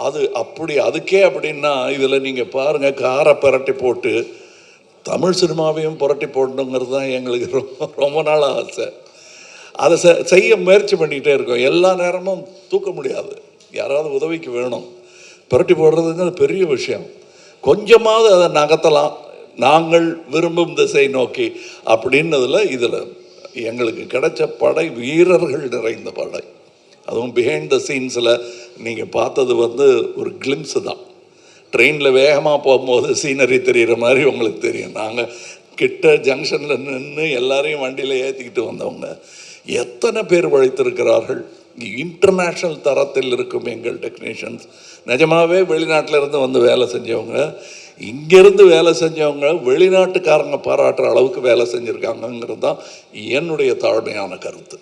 அது அப்படி அதுக்கே அப்படின்னா இதில் நீங்கள் பாருங்கள், காரை புரட்டி போட்டு தமிழ் சினிமாவையும் புரட்டி போடணுங்கிறது தான் எங்களுக்கு ரொம்ப ரொம்ப நாள் ஆசை. அதை செய்ய முயற்சி பண்ணிக்கிட்டே இருக்கோம். எல்லா நேரமும் தூக்க முடியாது, யாராவது உதவிக்கு வேணும். புரட்டி போடுறதுங்கிறது பெரிய விஷயம். கொஞ்சமாவது அதை நகர்த்தலாம் நாங்கள் விரும்பும் திசை நோக்கி அப்படின்னதில் இதில் எங்களுக்கு கிடைச்ச படை வீரர்கள் நிறைந்த படை. அதுவும் பிஹைண்ட் த சீன்ஸில் நீங்கள் பார்த்தது ஒரு கிளிம்ஸு தான். ட்ரெயினில் வேகமாக போகும்போது சீனரி தெரிகிற மாதிரி உங்களுக்கு தெரியும். நாங்கள் கிட்ட ஜங்ஷனில் நின்று எல்லாரையும் வண்டியில் ஏற்றிக்கிட்டு வந்தவங்க எத்தனை பேர் உழைத்திருக்கிறார்கள். இன்டர்நேஷ்னல் தரத்தில் இருக்கும் எங்கள் டெக்னீஷியன்ஸ். நிஜமாகவே வெளிநாட்டில் இருந்து வந்து வேலை செஞ்சவங்க, இங்கேருந்து வேலை செஞ்சவங்க வெளிநாட்டுக்காரங்க பாராட்டுற அளவுக்கு வேலை செஞ்சுருக்காங்கங்கிறது தான் என்னுடைய தாழ்மையான கருத்து.